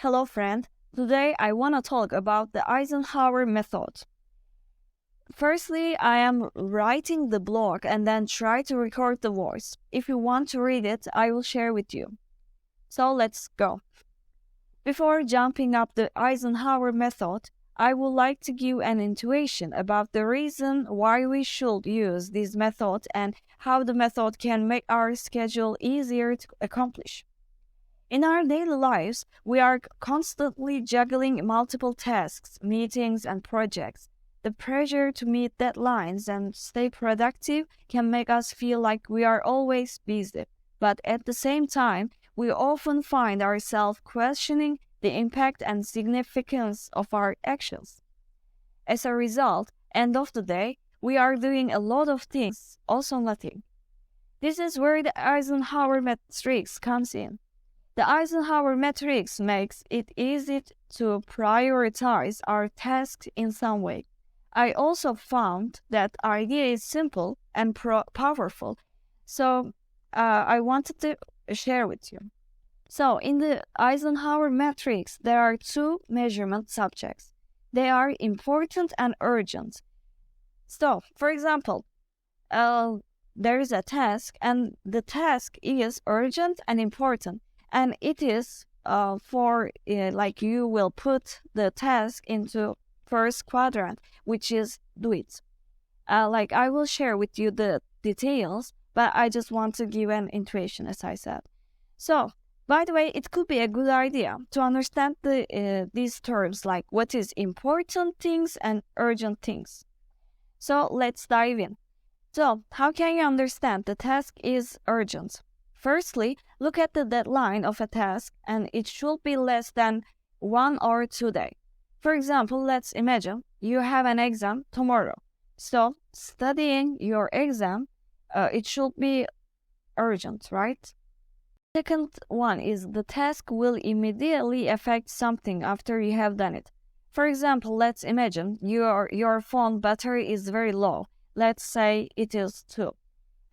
hello friend. Today I want to talk about the Eisenhower Method. Firstly, I am writing the blog and then try to record the voice. If you want to read it, I will share with you. So let's go. Before jumping up the Eisenhower Method, I would like to give an intuition about the reason why we should use this method and how the method can make our schedule easier to accomplish. In our daily lives, we are constantly juggling multiple tasks, meetings, and projects. The pressure to meet deadlines and stay productive can make us feel like we are always busy. But at the same time, we often find ourselves questioning the impact and significance of our actions. As a result, end of the day, we are doing a lot of things, also nothing. This is where the Eisenhower matrix comes in. The Eisenhower matrix makes it easy to prioritize our tasks in some way. I also found that idea is simple and powerful, so I wanted to share with you. So in the Eisenhower matrix, there are two measurement subjects. They are important and urgent. So, for example, there is a task, and the task is urgent and important. And it is like you will put the task into first quadrant, which is do it. Like I will share with you the details, but I just want to give an intuition, as I said. So, by the way, it could be a good idea to understand these terms like what is important things and urgent things. So let's dive in. So, how can you understand the task is urgent? Firstly, look at the deadline of a task, and it should be less than 1 or 2 days. For example, let's imagine you have an exam tomorrow. So, studying your exam, it should be urgent, right? Second one is the task will immediately affect something after you have done it. For example, let's imagine your phone battery is very low. Let's say it is 2.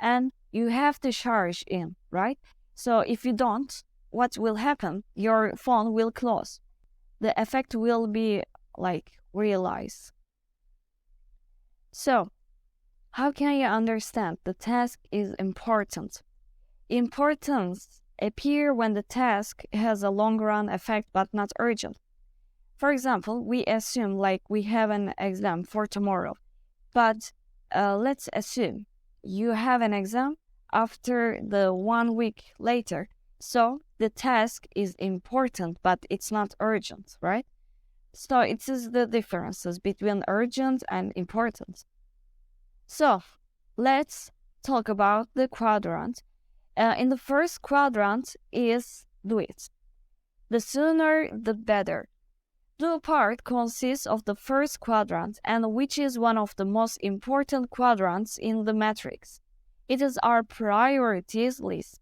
And you have to charge in, right? So if you don't, what will happen? Your phone will close. The effect will be like realized. So, how can you understand the task is important? Importance appear when the task has a long-run effect but not urgent. For example, we assume like we have an exam for tomorrow, but let's assume you have an exam after the 1 week later. So the task is important, but it's not urgent, right? So it is the differences between urgent and important. So let's talk about the quadrant. In the first quadrant is do it. The sooner, the better. Do part consists of the first quadrant, and which is one of the most important quadrants in the matrix. It is our priorities list.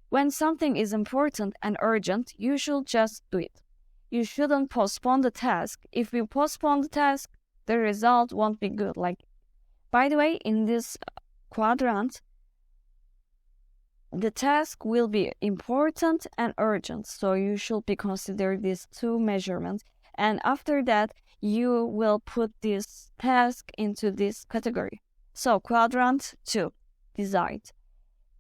When something is important and urgent, you should just do it. You shouldn't postpone the task. If you postpone the task, the result won't be good. By the way, in this quadrant, the task will be important and urgent, so you should be consider these two measurements. And after that, you will put this task into this category. So quadrant 2, decide.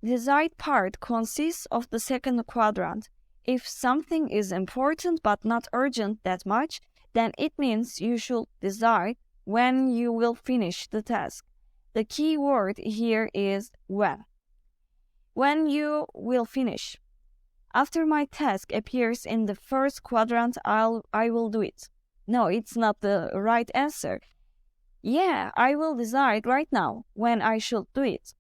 Decide part consists of the second quadrant. If something is important but not urgent that much, then it means you should decide when you will finish the task. The key word here is when. When you will finish. After my task appears in the first quadrant, I will do it. No, it's not the right answer. Yeah, I will decide right now when I should do it.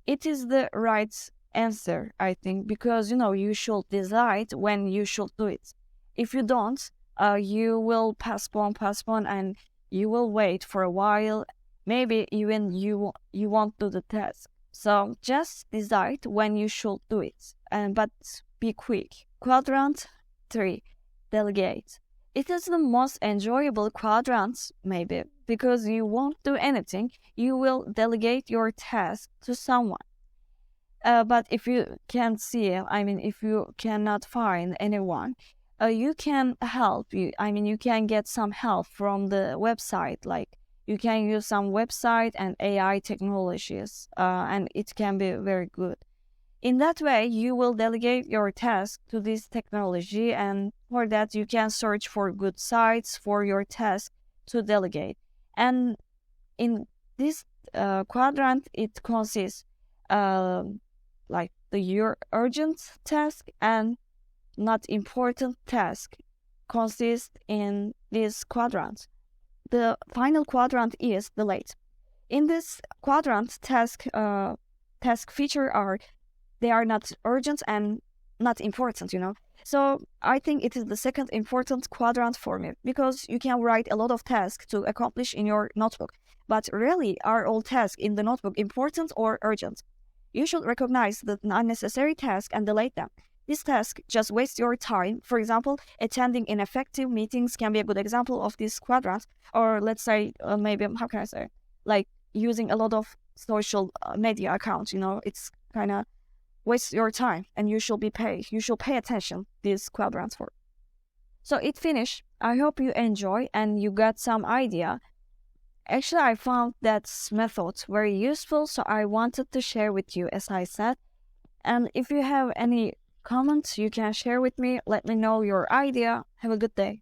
It is the right answer, I think, because you should decide when you should do it. If you don't, you will postpone, and you will wait for a while. Maybe even you won't do the task. So just decide when you should do it, but be quick. Quadrant 3, delegate. It is the most enjoyable quadrant, maybe, because you won't do anything. You will delegate your task to someone. But if you can't see, if you cannot find anyone, you can help. You can get some help from the website. Like you can use some website and AI technologies, and it can be very good. In that way, you will delegate your task to this technology, and for that, you can search for good sites for your task to delegate. And in this quadrant, it consists like your urgent task and not important task consists in this quadrant. The final quadrant is delegate. In this quadrant, task feature they are not urgent and not important, So I think it is the second important quadrant for me because you can write a lot of tasks to accomplish in your notebook. But really, are all tasks in the notebook important or urgent? You should recognize the unnecessary tasks and delete them. This task just wastes your time. For example, attending ineffective meetings can be a good example of this quadrant. Or let's say, maybe, how can I say, like using a lot of social media accounts, it's kind of waste your time and you should pay attention these quadrants for. So it finished. I hope you enjoy and you got some idea. Actually, I found that method very useful, so I wanted to share with you, as I said. And if you have any comments, you can share with me. Let me know your idea. Have a good day.